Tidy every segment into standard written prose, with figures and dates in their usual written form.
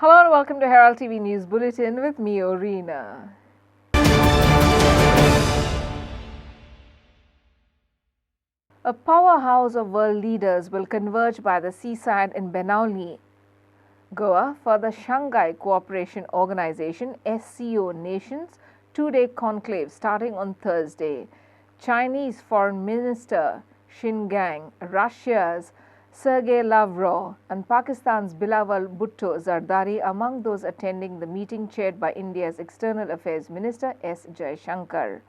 Hello and welcome to Herald TV News Bulletin with me, Orina. A powerhouse of world leaders will converge by the seaside in Benauli, Goa for the Shanghai Cooperation Organization (SCO) Nations two-day conclave starting on Thursday. Chinese Foreign Minister Xin Gang, Russia's Sergei Lavrov and Pakistan's Bilawal Bhutto Zardari among those attending the meeting chaired by India's External Affairs Minister S. Jaishankar.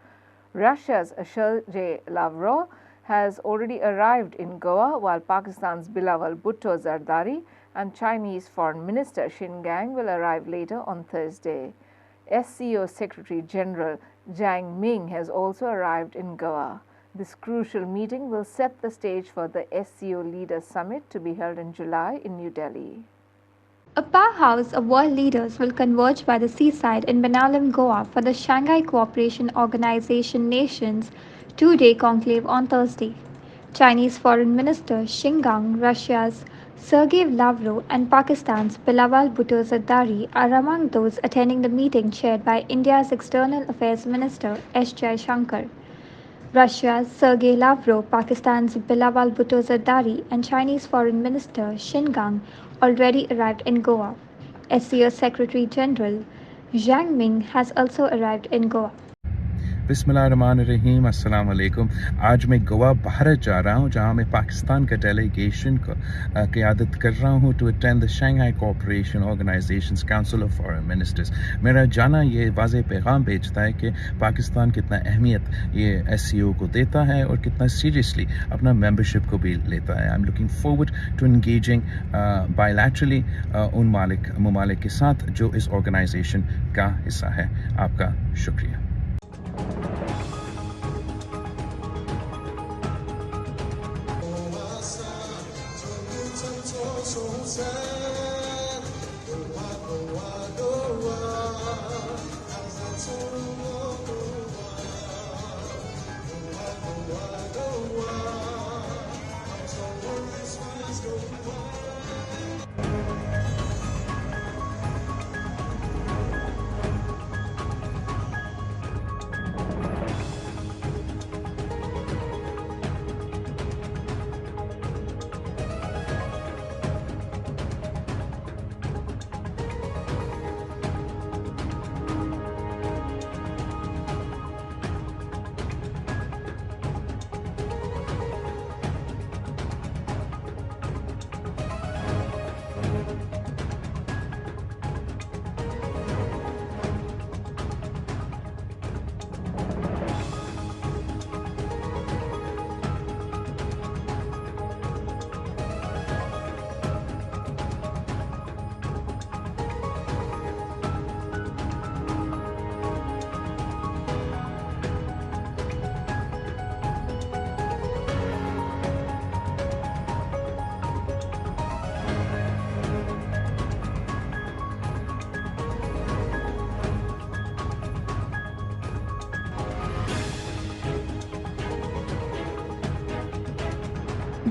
Russia's Sergei Lavrov has already arrived in Goa, while Pakistan's Bilawal Bhutto Zardari and Chinese Foreign Minister Xin Gang will arrive later on Thursday. SCO Secretary General Jiang Ming has also arrived in Goa. This crucial meeting will set the stage for the SCO Leaders Summit to be held in July in New Delhi. A powerhouse of world leaders will converge by the seaside in Benalim, Goa for the Shanghai Cooperation Organization Nations two-day conclave on Thursday. Chinese Foreign Minister Xin Gang, Russia's Sergei Lavrov and Pakistan's Bilawal Bhutto Zardari are among those attending the meeting chaired by India's External Affairs Minister S. Jaishankar. Russia's Sergei Lavrov, Pakistan's Bilawal Bhutto Zardari and Chinese Foreign Minister Xin Gang already arrived in Goa. SCO Secretary General Jiang Ming has also arrived in Goa. बिस्मिल्लाहिर्रहमानिर्रहीम अस्सलाम वालेकुम। आज मैं गोवा भारत जा रहा हूँ, जहाँ मैं पाकिस्तान का डेलीगेशन को क़यादत कर रहा हूँ to attend the Shanghai cooperation organisations council of foreign ministers. मेरा जाना ये वाज़ेह पैगाम भेजता है कि पाकिस्तान कितना अहमियत ये SCO को देता है और कितना सीरियसली अपना मेंबरशिप को भी लेता है। I am looking forward to engaging bilaterally उन ममालिक के साथ जो इस ऑर्गेनाइजेशन का हिस्सा है। आपका शुक्रिया।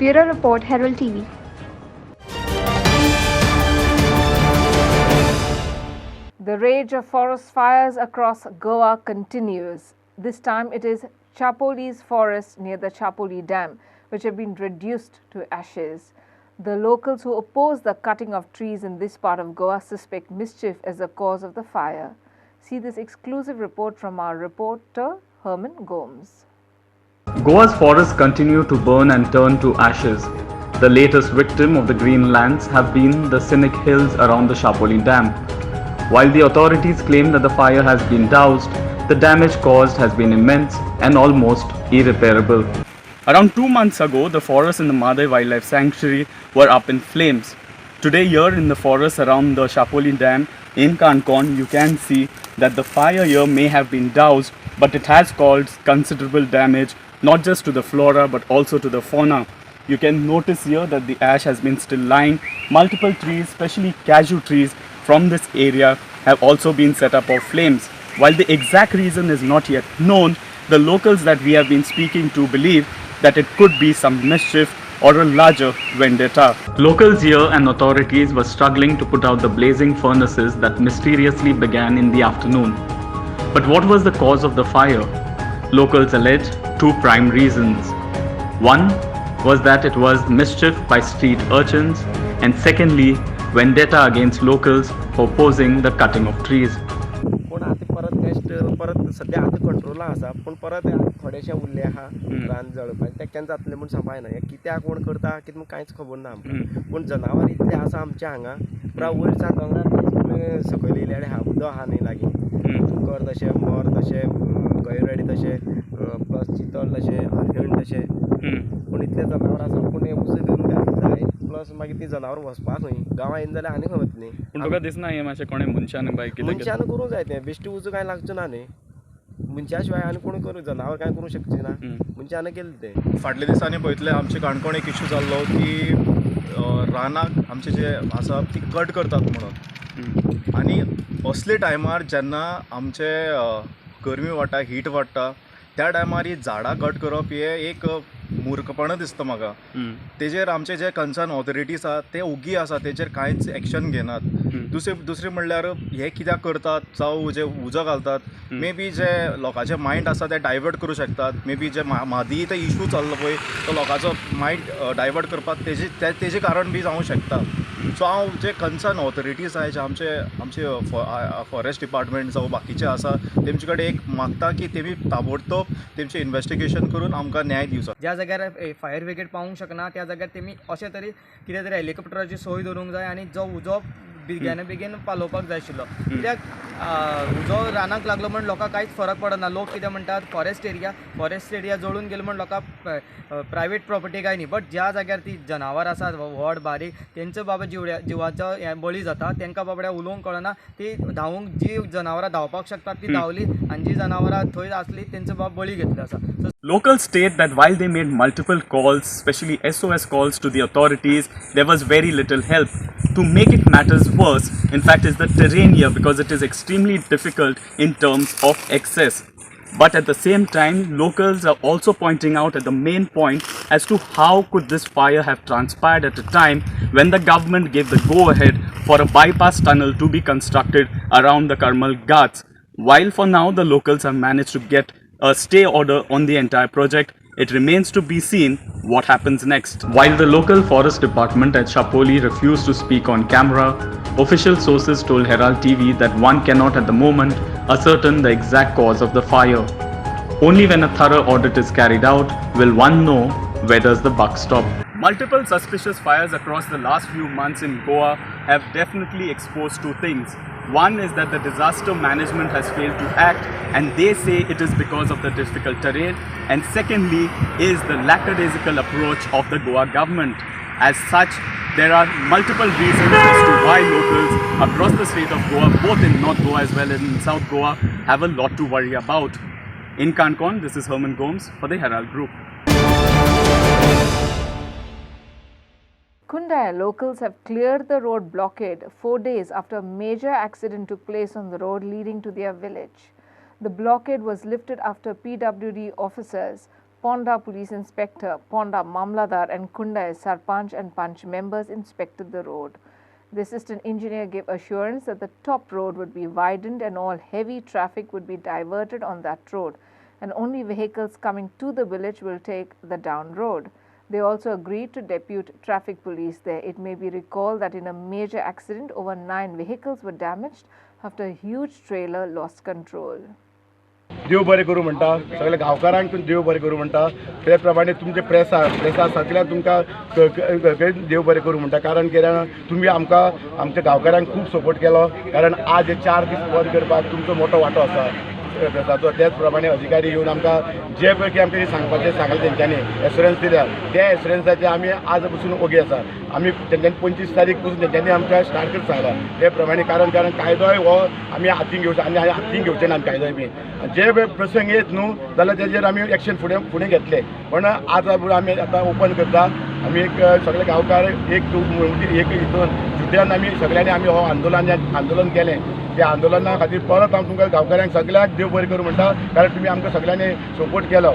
Bureau Report, Herald TV. The rage of forest fires across Goa continues. This time it is Chapoli's forest near the Chapoli Dam, which have been reduced to ashes. The locals who oppose the cutting of trees in this part of Goa suspect mischief as the cause of the fire. See this exclusive report from our reporter Herman Gomes. Goa's forests continue to burn and turn to ashes. The latest victim of the green lands have been the scenic hills around the Chapoli Dam. While the authorities claim that the fire has been doused, the damage caused has been immense and almost irreparable. Around 2 months ago, the forests in the Madai Wildlife Sanctuary were up in flames. Today here in the forest around the Chapoli Dam in Kankon, you can see that the fire here may have been doused, but it has caused considerable damage not just to the flora but also to the fauna. You can notice here that the ash has been still lying. Multiple trees, especially cashew trees from this area, have also been set up of flames. While the exact reason is not yet known, the locals that we have been speaking to believe that it could be some mischief or a larger vendetta. Locals here and authorities were struggling to put out the blazing furnaces that mysteriously began in the afternoon. But what was the cause of the fire? Locals allege two prime reasons. One was that it was mischief by street urchins, and secondly, vendetta against locals for opposing the cutting of trees. पण आता परत next परत सध्या आता कंट्रोला आसा पूण परत थोडेशे उरले आहा रान जळपाक तेक्यान जातले म्हूण सांगपाक ना कित्याक कोण करता कितें म्हूण कांयच खबर ना आमकां पूण जनावर इतले आसा आमच्या हांगा पुरा वयरच्यान दोंगरार सकयल येयले आहा उदक आहा न्ही लागीं कर तशें मोर तशें गैरेडे तशें प्लस चितळ तशें हरिण तशें पूण इतले जनावर आसा पूण हे उजो धरून जाय प्लस मागीर ती जनावर वचपाक खंय गांवां येयन जाल्यार आनी खंय वतली पूण तुका दिसना हें मातशें कोणें मनशान बाय कितें मनशान करूंक जाय तें बेश्टी उजो कांय लागचो ना न्ही मनशा शिवाय आनी कोण करूं जनावर कांय करूंक शकची ना मनशान केलें तें फाटल्या दिसांनी पळयतले आमचे काणकोण एक इश्यू जाल्लो की रानाक आमचे जे आसा ती कट करतात म्हणून आनी असले टायमार जेन्ना आमचे गरमी वाडटा हीट वाडटा त्या टायमार ही झाडां कट करप हे एक मुर्खपण दिसता म्हाका तेजेर आमचे जे कन्सर्न ऑथॉरिटीज आसा ते ओगी आसा तेजेर कांयच एक्शन घेनात दुसरे म्हणल्यार हे कित्याक करतात जावं जे उजो घालतात मे बी जे लोकांचे मायंड आसा ते डायवर्ट करूं शकतात मे बी जे मादी ते इशू चल्लो पळय तो लोकांचो मायंड डायवर्ट करपाक तेजें कारण बी जावंक शकता सो हांव जे कन्सर्न ऑथॉरिटीज आहाय जे आमचे फॉरेस्ट डिपार्टमेंट जावं बाकीचे आसा तेमचे कडेन एक मागता की तेमी ताबडतोब तेमचें इन्वेस्टिगेशन करून आमकां न्याय दिवचो ज्या जाग्यार फायर ब्रिगेड पावूंक शकना त्या जाग्यार तेमी अशें तरी कितें तरी हेलिकॉप्टराची सोय दवरूंक जाय आनी जो उजो बेगीन पालोवपाक जाय आशिल्लो कित्याक उजो रानाक लागलो म्हण लोकांक कांयच फरक पडना लोक कितें म्हणटात फॉरेस्ट एरिया जळून गेलो म्हण लोकांक प्रायवेट प्रॉपर्टी काय न्ही बट ज्या जाग्यार ती जनावर आसात व्हड बारीक तेंचो बाबा जिवाचो बळी जाता तेंकां बाबड्या उलोवंक कळना ती धांवूंक जी जनावरां धांवपाक शकतात ती धांवली आनी जी जनावरां थंय आसली तेंचो बाबा बळी घेतलो आसा. Locals state that while they made multiple calls, especially SOS calls to the authorities, there was very little help. To make it matters worse, in fact, is the terrain here because it is extremely difficult in terms of access. But at the same time, locals are also pointing out at the main point as to how could this fire have transpired at a time when the government gave the go-ahead for a bypass tunnel to be constructed around the Karmal Ghats. While for now the locals have managed to get a stay order on the entire project, it remains to be seen what happens next. While the local forest department at Shapoli refused to speak on camera, official sources told Herald TV that one cannot at the moment ascertain the exact cause of the fire. Only when a thorough audit is carried out will one know where does the buck stop. Multiple suspicious fires across the last few months in Goa have definitely exposed two things. One is that the disaster management has failed to act, and they say it is because of the difficult terrain. And secondly is the lackadaisical approach of the Goa government. As such, there are multiple reasons as to why locals across the state of Goa, both in North Goa as well as in South Goa, have a lot to worry about. In Kankan, this is Herman Gomes for the Herald Group. Kunda locals have cleared the road blockade 4 days after a major accident took place on the road leading to their village. The blockade was lifted after PWD officers, Ponda Police Inspector, Ponda Mamladar and Kunda Sarpanch and Panch members inspected the road. The assistant engineer gave assurance that the top road would be widened and all heavy traffic would be diverted on that road, and only vehicles coming to the village will take the down road. They also agreed to depute traffic police there. It may be recalled that in a major accident, over 9 vehicles were damaged after a huge trailer lost control. देव बरें करूं म्हणटा सगळे गांवकारांक देव बरें करूं म्हणटा ते प्रमाणे तुमचे प्रेस आसल्यार तुमकां देव बरें करूं म्हणटा कारण कित्याक तुमी आमच्या गांवकारांक खूब सपोर्ट केलो कारण आज हे 4 दीस बंद करपाक तुमचो मोठो वांटो आसा प्रेसाचो त्याच प्रमाणे अधिकारी येवन आमकां जे पैकी आमकां सांगपाचें सांगलें तेंच्यांनी एश्युरन्स दिल्या त्या एश्युरन्साचे आमी आज पसून ओगी आसा आमी तेंच्यांनी 25 तारीख पसून तेंच्यांनी आमकां स्टार्ट करता सांगला ते प्रमाणे कारण कायदोय हो आमी हातीन घेवचो आनी हातीन घेवचे ना कायदोय बी जे प्रसंग येत न्हू जाल्यार तेजेर आमी एक्शन फुडें घेतले पण आज आमी आतां ओपन करता आमी सगळे गांवकार एक हितून सुट्यान आमी सगळ्यांनी आमी हो आंदोलन केलें त्या आंदोलना खातीर परत हांव तुमकां गांवकारांक सगळ्यांक देव बरें करूं म्हणटा कारण तुमी आमकां सगळ्यांनी सपोर्ट केलो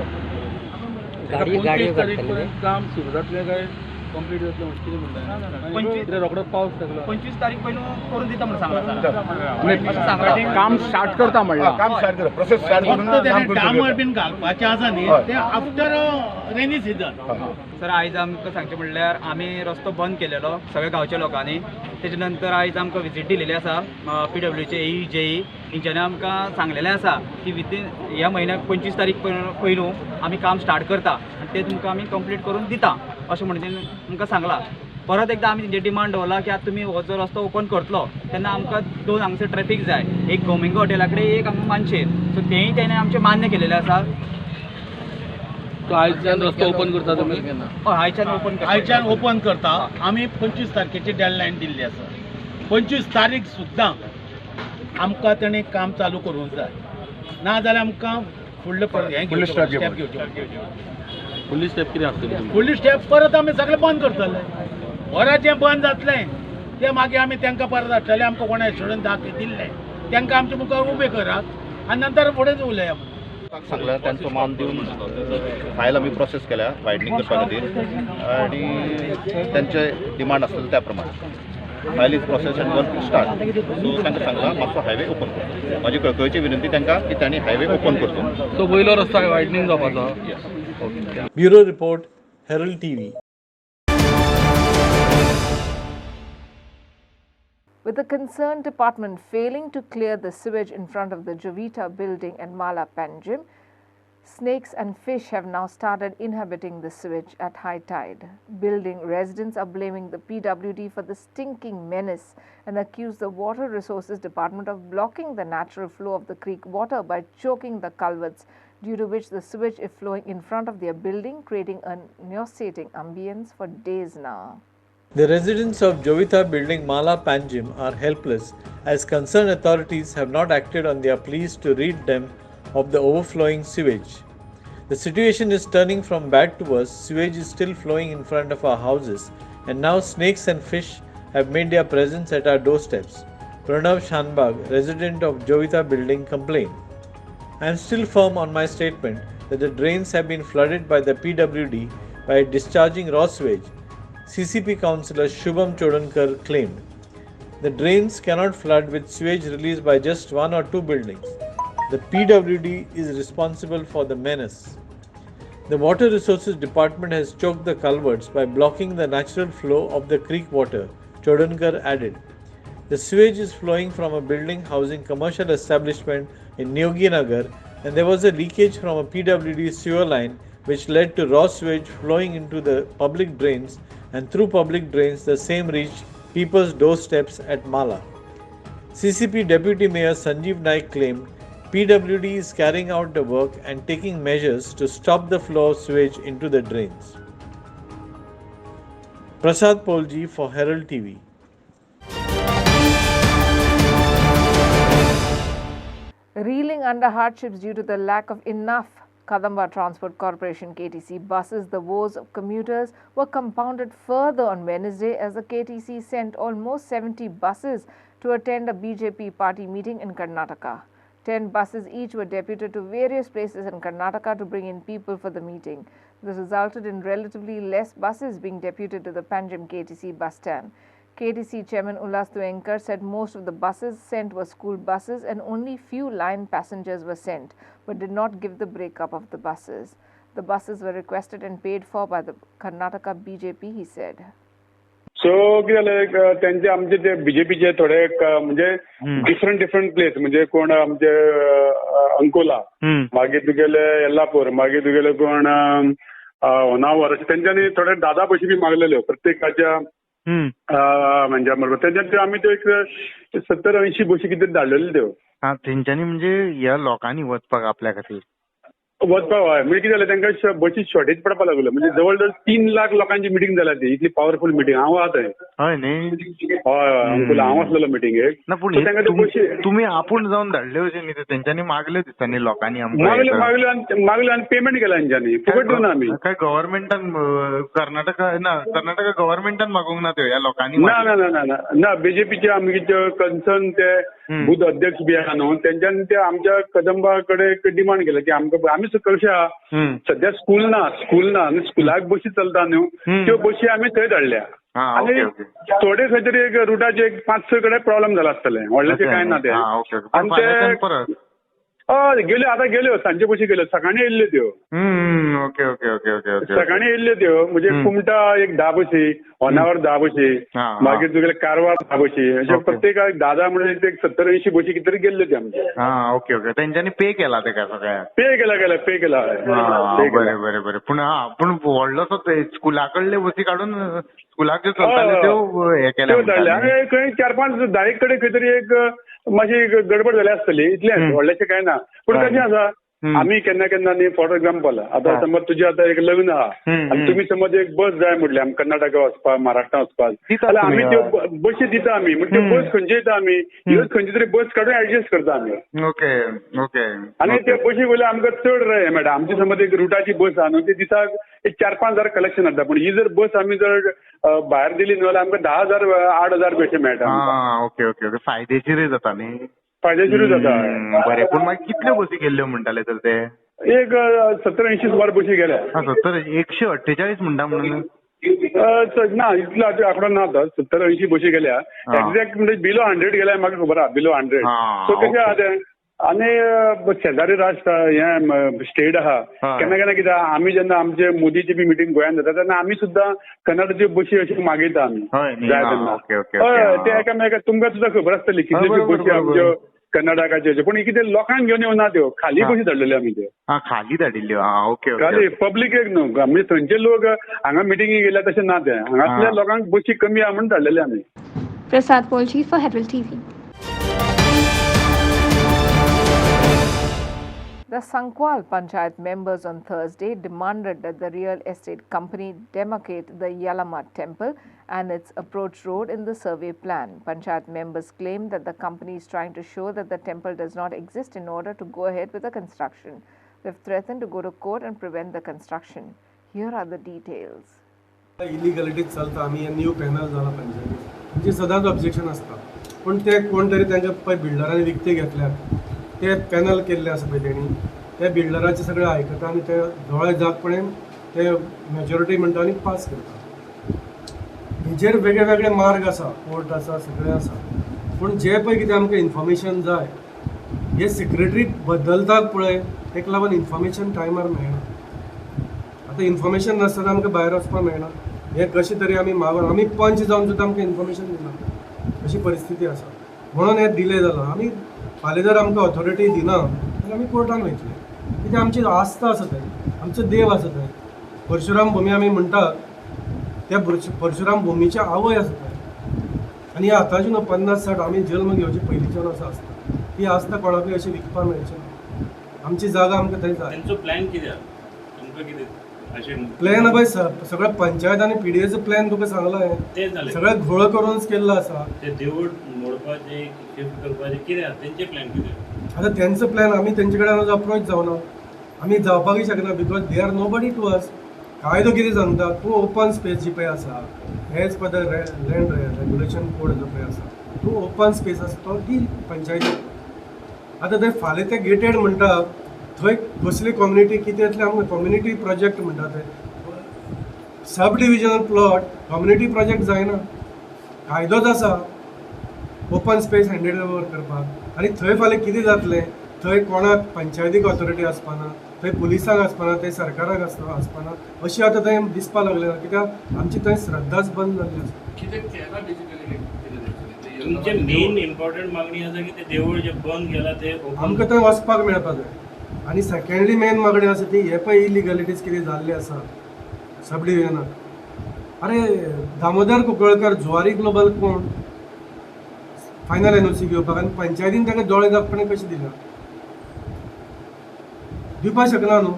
25 तारीखपर्यंत काम सुरू जातलें काय कंप्लीट जातलें म्हणजे कितें म्हणटा रोखडोच पावस लागलो 25 तारीख पयलू करून दिता म्हणून सांगला काम स्टार्ट करता म्हणलं काम स्टार्ट करा प्रोसेस स्टार्ट करून डामर बीन घालपाचें आसा न्ही ते आफ्टर रेनी सिजन. सर आयज आमकां सांगचें म्हणल्यार आमी रस्तो बंद केलेलो सगळ्या गांवच्या लोकांनी. तेजे नंतर आयज आमकां विजीट दिलेली आसा PWचे AE JE तेंच्यांनी आमकां सांगलेलें आसा की विथीन ह्या म्हयन्याक 25 तारीख पयलू आमी काम स्टार्ट करता आनी ते तुमकां आमी कंप्लीट करून दिता अशें म्हणजे आमकां सांगलां. परत एकदां आमी तेंचे डिमांड दवरला की आतां तुमी हो जो रस्तो ओपन करतलो तेन्ना आमकां 2 हांगसर ट्रॅफिक जाय, एक गोमिंग हॉटेला कडेन एक हांगा मानशेर. सो तेंय तेणें आमचें मान्य केलेलें आसा. आयच्यान रस्तो ओपन करता तुमी? आयच्यान ओपन करता. आमी 25 तारखेची डेडलायन दिल्ली आसा. 25 तारीख सुद्दां आमकां तेणें काम चालू करूंक जाय, ना जाल्यार आमकां फुडले फुडली स्टेप फुडली स्टेप कितें आसतली? फुडली स्टेप परत आमी सगळें बंद करतले. वरां जें बंद जातलें तें मागीर आमी तांकां परत हाडटले. आमकां कोणा एश्युरन्स दिल्ले तांकां आमच्या मुखार उबे करात आनी नंतर फुडें उलया. सांगल्यार त्यांचो मान दिवन फायल आमी प्रोसेस केल्या वायडनींग करपा खातीर आनी त्यांचे डिमांड आसलेले त्या प्रमाणे file is process and work start. So तांकां सांगलां मातसो हायवे ओपन करचो. म्हाजी कळकळीची विनंती तांकां की तांणी हायवे ओपन करचो. तो वयलो रस्तो वायडनींग जावपाचो. Bureau report, Herald TV. With the concerned department failing to clear the sewage in front of the Jovita building at Malapanjim, snakes and fish have now started inhabiting the sewage at high tide. Building residents are blaming the PWD for the stinking menace and accuse the Water Resources Department of blocking the natural flow of the creek water by choking the culverts, due to which the sewage is flowing in front of their building, creating a nauseating ambience for days now. The residents of Jovita building Malapanjim are helpless as concerned authorities have not acted on their pleas to rid them of the overflowing sewage. The situation is turning from bad to worse. Sewage is still flowing in front of our houses, and now snakes and fish have made their presence at our doorsteps. Pranav Shanbag, resident of Jovita building, complained. I am still firm on my statement that the drains have been flooded by the PWD by discharging raw sewage. CCP councillor Shubham Chodankar claimed. The drains cannot flood with sewage released by just 1 or 2 buildings. The PWD is responsible for the menace. The Water Resources Department has choked the culverts by blocking the natural flow of the creek water, Chodankar added. The sewage is flowing from a building housing commercial establishment in Nyogi-Nagar, and there was a leakage from a PWD sewer line which led to raw sewage flowing into the public drains, and through public drains the same reached people's doorsteps at Mala. CCP Deputy Mayor Sanjeev Naik claimed PWD is carrying out the work and taking measures to stop the flow of sewage into the drains. Prasad Polji for Herald TV. Reeling under hardships due to the lack of enough Kadamba Transport Corporation KTC buses, the woes of commuters were compounded further on Wednesday as the KTC sent almost 70 buses to attend a BJP party meeting in Karnataka. 10 buses each were deputed to various places in Karnataka to bring in people for the meeting. This resulted in relatively less buses being deputed to the Panjim KTC bus stand. KTC Chairman Ullas Tuenkar said most of the buses sent were school buses and only few line passengers were sent, but did not give the breakup of the buses. The buses were requested and paid for by the Karnataka BJP, he said. सो कितें जालें तेंचे आमचे ते बीजेपीचे थोडे म्हणजे different place म्हणजे कोण आमचे अंकोला मागीर तुगेले येल्लापूर मागीर तुगेले कोण होनावर तेंच्यांनी थोडे दादा बशी बी मागलेल्यो प्रत्येकाच्या म्हणजे बरोबर तेंच्यानी आमी त्यो एक 70-80 बशी कितें धाडलेल्यो त्यो. तेंच्यांनी म्हणजे ह्या लोकांनी वचपाक आपल्या खातीर वचपाक हय म्हणजे कितें जालें तांकां बशी शॉर्टेज पडपाक लागलो म्हणजे जवळ जवळ 3 लाख लोकांची मिटींग जाल्या ती इतली पावरफुल मिटींग. हांव आहा थंय. हय न्ही. हय अंकुला हांव आसलेलो मिटींगेक. तुम्ही आपूण जावन धाडले अशें न्ही तेंच्यांनी मागले दिसता लोकांनी मागले आनी पेमेंट केला तेंच्यांनी फुकट दिवना आमी. काय गव्हर्नमेंटान कर्नाटका गव्हर्नमेंटान मागूंक ना त्यो ह्या लोकांनी. ना बीजेपीचे आमचे कन्सर्न ते बूथ अध्यक्ष बी आहा न्हू तेंच्यांनी ते आमच्या कदंबा कडेन डिमांड केला की आमकां आमी आमचं कशें आहा सध्या स्कूल ना आनी स्कुलाक बशी चलता न्हू त्यो बशी आमी थंय धाडल्या आनी थोडे खंय तरी एक रुटाचे 5-6 कडेन प्रॉब्लेम जाला आसतले व्हडलेशें काय ना ते आनी ते गेल्यो आतां गेल्यो सांजे बशी गेल्यो सकाळी येयल्ल्यो त्यो सकाळी येयल्ल्यो त्यो म्हणजे कुमटा एक 10 बशी होनावर 10 बशी मागीर तुगेले कारवार 10 बशी अशे प्रत्येकाक 10 म्हणून 70-80 बशी कितें तरी गेल्ल्यो त्यो आमचे ओके तेंच्यांनी पे केला तेका सगळ्या पे केला बरें पूण व्हडलो स्कुला कडले बसी काडून स्कुलाक ज्यो चलताल्यो त्यो हे केल्या खंय 4-5-10 कडेन खंय तरी एक मातशी गडबड जाली आसतली इतलेंच व्हडलेशें काय ना पूण कशें आसा आमी केन्ना केन्ना न्ही फॉर एक्झाम्पल आतां समज तुजें आतां एक लग्न आहा आनी तुमी समज एक बस जाय म्हटलें आमी कर्नाटका वचपाक महाराष्ट्रा वचपाक जाल्यार आमी त्यो बशी दिता आमी म्हणजे त्यो बस खंयची येता आमी ह्यो खंयची तरी बस काडून एडजस्ट करता आमी आनी त्या बशी वयल्यान आमकां चड हे मेळटा आमची समज एक रुटाची बस आहा न्हू ती दिसाक एक 4-5 हजार कलेक्शन जाता पूण ही जर बस आमी जर भायर दिली न्हू जाल्यार आमकां 10,000-8,000 अशें मेळटा ओके फायदेशीरय जाता न्ही फायदेशीरूच जाता बरें पूण मागीर कितल्यो बसी गेल्ल्यो म्हणटाले तर ते एक 70-80 सुमार बशी गेल्या 148 म्हणटा म्हणून ना इतलो आंकडो ना तो 70-80 बशी गेल्या एक्झॅक्ट म्हणजे बिलो 100 गेल्या म्हाका खबर आहा बिलो 100 सो कशें आहा तें आनी शेजारी राष्ट्र हें स्टेट आहा केन्ना केन्ना कितें आमी जेन्ना आमचे मोदीची बी मिटींग गोंयांत जाता तेन्ना आमी सुद्दां कर्नाटकाच्यो बशी अशी मागयता आमी जाय तेन्ना हय ते एकामेकाक तुमकां सुद्दां खबर आसतली कितल्यो बशी आमच्यो कर्नाटकाच्यो पूण कितें लोकांक घेवन येवना त्यो खाली बशी धाडलेल्यो आमी त्यो खाली धाडिल्ल्यो खाली पब्लिकेक न्हू म्हणजे थंयचे लोक हांगा मिटिंगेक गेल्या तशें ना तें हांगासल्या लोकांक बशी कमी आहा म्हणून धाडलेले आमी प्रसाद पोलची for Herald TV. The Sankwal Panchayat members on Thursday demanded that the real estate company demarcate the Yalama temple and its approach road in the survey plan. Panchayat members claim that the company is trying to show that the temple does not exist in order to go ahead with the construction. They have threatened to go to court and prevent the construction. Here are the details. Illegality चलता आमी new panel जाला पंचायतीत म्हणजे सदांच objection आसता पूण ते कोण तरी तांच्या पळय बिल्डरांनी विकते घेतल्यात ते पॅनल केल्ले आसा पळय तेणी त्या बिल्डराचे सगळे आयकता आनी ते दोळे जागपणेन ते मेजॉरिटी म्हणटा आनी पास करता हेजेर वेगळे वेगळे मार्ग आसा कोर्ट आसा सगळें आसा पूण जे पळय कितें आमकां इन्फॉर्मेशन जाय हे सेक्रेटरी बदलतात पळय तेका लागून इन्फॉर्मेशन टायमार मेळना आतां इन्फॉर्मेशन नासतना आमकां भायर वचपाक मेळना हे कशें तरी आमी मागून आमी पंच जावन सुद्दां आमकां इन्फॉर्मेशन दिना अशी परिस्थिती आसा म्हणून हे डिले जाला आमी फाल्यां जर आमकां ऑथॉरिटी दिना जाल्यार आमी कोर्टान वयतले कित्याक आमची आस्था आसा थंय आमचो देव आसा थंय परशुराम भुमी आमी म्हणटात त्या परशुराम भुमीच्या आवय आसा थंय आनी आतांची न्हू 50-60 आमी जल्म घेवचे पयलींच्यान असो आसता ती आस्था कोणाकूय अशी विकपाक मेळची ना आमची जागा आमकां थंय जाय तांचो प्लॅन कितें तुमकां कितें प्लॅन पळय सगळ्या पंचायत आनी पीडीएचो प्लॅन तुका सांगला हांवें सगळें घोळ करूनच केल्लो आसा ते देवूळ मोडपाचें शिफ्ट करपाचें कितें तेंचे प्लॅन कितें आतां तेंचो प्लॅन आमी तेंचे कडेन अप्रोच जावना आमी जावपाकूय शकना because they are nobody to us कायदो कितें सांगता तूं ओपन स्पेस जी पळय आसा as per the land regulation code जो पळय आसा तूं ओपन स्पेस आसा तो दी पंचायतीक आतां थंय फाल्यां ते गेटेड म्हणटा थंय कसली कम्युनिटी कितें आमकां कम्युनिटी प्रोजेक्ट म्हणटा ते sub divisional plot community project जायना कायदोच आसा ओपन स्पेस हँडेड ओवर करपाक आनी थंय फाल्यां कितें जातलें थंय कोणाक पंचायतीक ऑथॉरिटी आसपाना थंय पुलिसांक आसपाना थंय सरकाराक आसपाना अशी आतां थंय दिसपा लागले कित्याक आमची थंय श्रद्धाच बंद जाल्ली आसा तुमचे मेन इम्पॉर्टंट मागणी आसा की ते देवूळ जे बंद केला ते आमकां थंय वचपाक मेळपा जाय आनी सेकंडली मेन मागणी आसा ती हे पळय इलिगलिटीज कितें जाल्ले आसा सब डिविजनाक अरे दामोदर कुंकळकर जुवारी ग्लोबल कोण फायनल एनओसी घेवपाक आनी पंचायतीन ताका दोळे दाखपणे कशें दिला दिवपाक शकना न्हू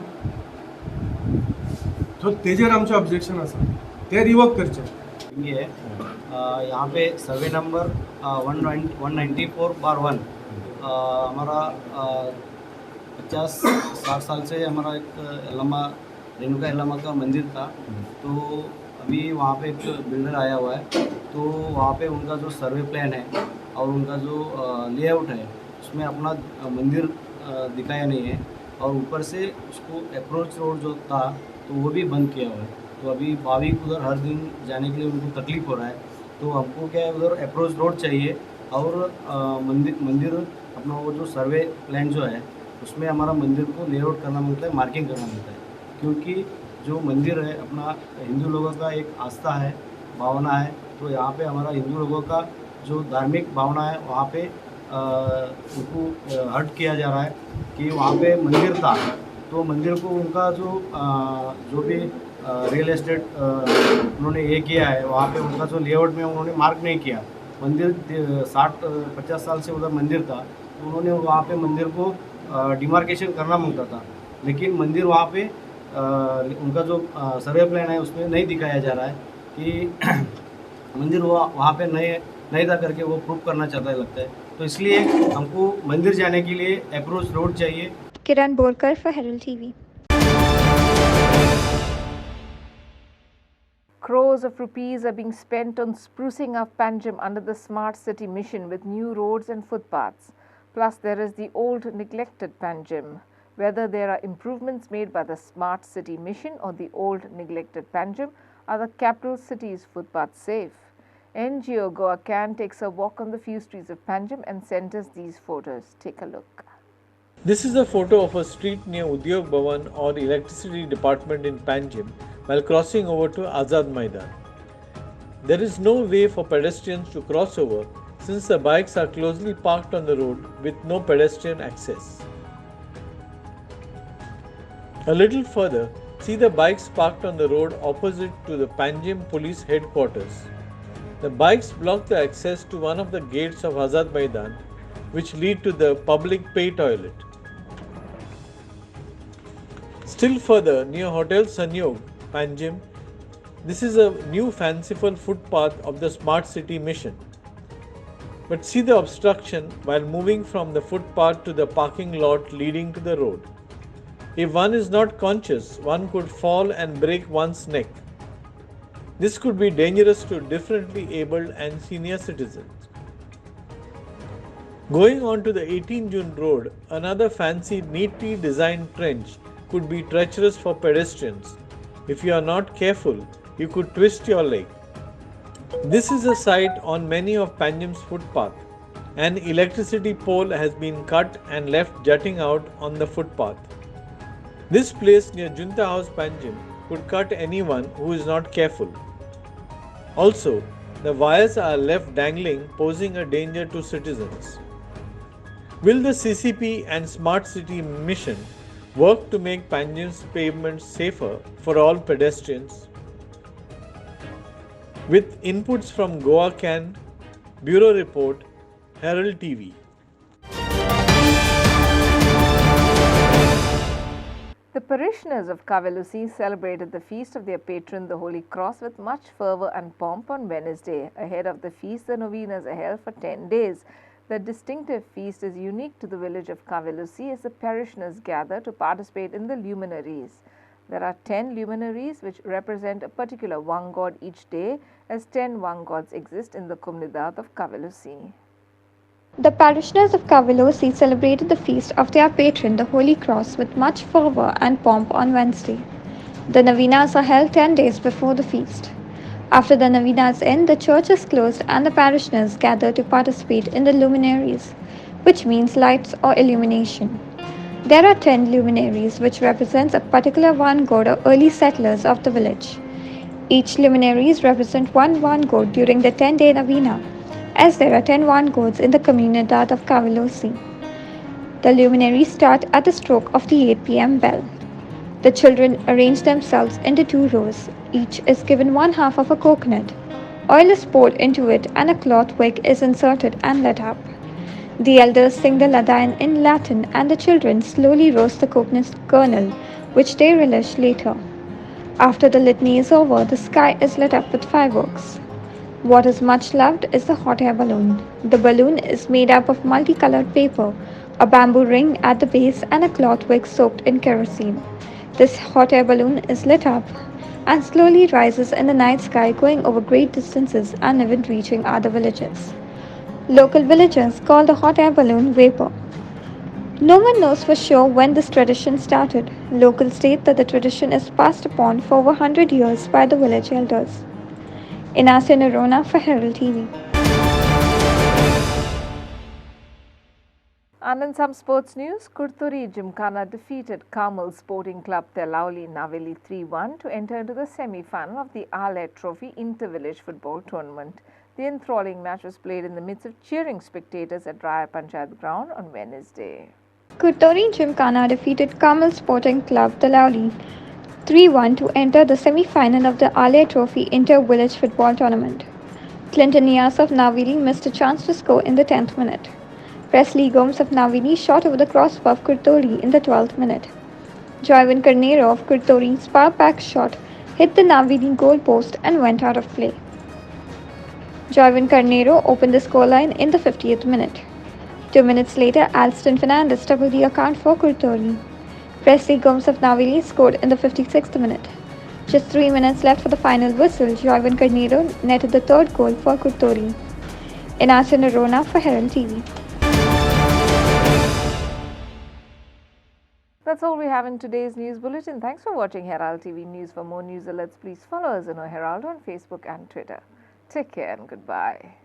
सो तेजेर आमचें ऑब्जेक्शन आसा ते रिवोक करचें यहाँ पे सर्वे नंबर 194/1 हमारा 50-60 साल से हमारा एक यल्लामा रेणुका यल्लामा का मंदिर था तो अभी वहाँ पे एक बिल्डर आया हुआ है तो वहाँ पे उनका जो सर्वे प्लान है और उनका जो लेआउट है उसमें अपना मंदिर दिखाया नहीं है और ऊपर से उसको अप्रोच रोड जो था तो वो भी बंद किया हुआ है। तो अभी भाविक उधर हर दिन जाने के लिए उनको तकलीफ हो रहा है। तो हमको क्या है, उधर अप्रोच रोड चाहिए और मंदिर अपना वो जो सर्वे प्लान जो है उसमें हमारा मंदिर को लेआउट करना मिलता है, मार्किंग करना मिलता है। क्योंकि जो मंदिर है अपना हिंदू लोगों का एक आस्था है, भावना है। तो यहाँ पे हमारा हिंदू लोगों का जो धार्मिक भावना है वहाँ पे उनको हर्ट किया जा रहा है कि वहाँ पे मंदिर था तो मंदिर को उनका जो भी रियल एस्टेट उन्होंने ये किया है वहाँ पे उनका जो लेआउट में उन्होंने मार्क नहीं किया। मंदिर 60-50 साल से उधर मंदिर था तो उन्होंने वहाँ पे मंदिर को डिमार्केशन करना मांगता था, लेकिन मंदिर वहाँ पे उनका जो सर्वे प्लान है उसमें नहीं दिखाया जा रहा है कि मंदिर वहाँ पे नहीं था करके वो प्रूव करना चाहता है लगता है। तो इसलिए हमको मंदिर जाने के लिए अप्रोच रोड चाहिए। किरण Borkar for Herald TV. Crores of rupees are being spent on sprucing up Panjim under the Smart City mission with new roads and footpaths. Plus, there is the old neglected Panjim. Whether there are improvements made by the Smart City mission or the old neglected Panjim, are the capital city's footpaths safe? NGO Goa Can takes a walk on the few streets of Panjim and sent us these photos. Take a look. This is a photo of a street near Udyog Bhavan or Electricity Department in Panjim while crossing over to Azad Maidan. There is no way for pedestrians to cross over since the bikes are closely parked on the road with no pedestrian access. A little further, see the bikes parked on the road opposite to the Panjim Police Headquarters. The bikes block the access to one of the gates of Azad Maidan, which lead to the public pay toilet. Still further, near Hotel Sanyog, Panjim, this is a new fanciful footpath of the Smart City mission. But see the obstruction while moving from the footpath to the parking lot leading to the road. If one is not conscious, one could fall and break one's neck. This could be dangerous to differently abled and senior citizens. Going on to the 18 June road, another fancy, neatly designed trench could be treacherous for pedestrians. If you are not careful, you could twist your leg. This is a sight on many of Panjim's footpath. An electricity pole has been cut and left jutting out on the footpath. This place near Junta House Panjim could cut anyone who is not careful. Also, the wires are left dangling, posing a danger to citizens. Will the CCP and Smart City mission work to make Panjim's pavements safer for all pedestrians? With inputs from Goa Can, Bureau Report, Herald TV. The parishioners of Kavelusi celebrated the feast of their patron, the Holy Cross, with much fervour and pomp on Wednesday. Ahead of the feast, the novenas are held for 10 days. The distinctive feast is unique to the village of Kavelusi as the parishioners gather to participate in the Luminaries. There are 10 luminaries which represent a particular one god each day, as 10 one gods exist in the comunidad of Kavelusi. The parishioners of Kavelosi celebrated the feast of their patron, the Holy Cross, with much fervour and pomp on Wednesday. The novenas are held 10 days before the feast. After the novenas end, the church is closed and the parishioners gather to participate in the luminaries, which means lights or illumination. There are 10 luminaries, which represents a particular one god or early settlers of the village. Each luminaries represent one god during the 10-day novena, as there are 10 one gods in the comunidad of Kavelosi. The luminaries start at the stroke of the 8 p.m. bell. The children arrange themselves into 2 rows. Each is given one half of a coconut. Oil is poured into it and a cloth wick is inserted and lit up. The elders sing the Ladain in Latin and the children slowly roast the coconut kernel, which they relish later. After the litany is over, the sky is lit up with fireworks. What is much loved is the hot air balloon. The balloon is made up of multicolored paper, a bamboo ring at the base, and a cloth wick soaked in kerosene. This hot air balloon is lit up and slowly rises in the night sky, going over great distances and even reaching other villages. Local villagers call the hot air balloon vapor. No one knows for sure when this tradition started. Locals state that the tradition is passed upon for over 100 years by the village elders. Inasia Nerona for Herald TV. And in some sports news, Kurturi Gymkhana defeated Carmel Sporting Club Telauli Naveli 3-1 to enter into the semi-final of the Arlet Trophy Inter-Village Football Tournament. The enthralling match was played in the midst of cheering spectators at Raya Panchayat ground on Wednesday. Kurtori Gymkhana defeated Carmel Sporting Club Telauli 3-1 to enter the semi-final of the Ale Trophy Inter-Village Football Tournament. Clinton Nias of Navili missed a chance to score in the 10th minute. Presley Gomes of Navili shot over the crossbar of Kurtori in the 12th minute. Joyvan Carnero of Kurtori's power-pack shot hit the Navili goal post and went out of play. Joyvan Carnero opened the scoreline in the 50th minute. 2 minutes later, Alston Fernandez doubled the account for Kurtori. Presley Gomes of Navili scored in the 56th minute. Just 3 minutes left for the final whistle, Joyvan Carnero netted the third goal for Kurtori. Inasia Nerona for Herald TV. That's all we have in today's news bulletin. Thanks for watching Herald TV News. For more news alerts, please follow us on Herald on Facebook and Twitter. Take care and goodbye.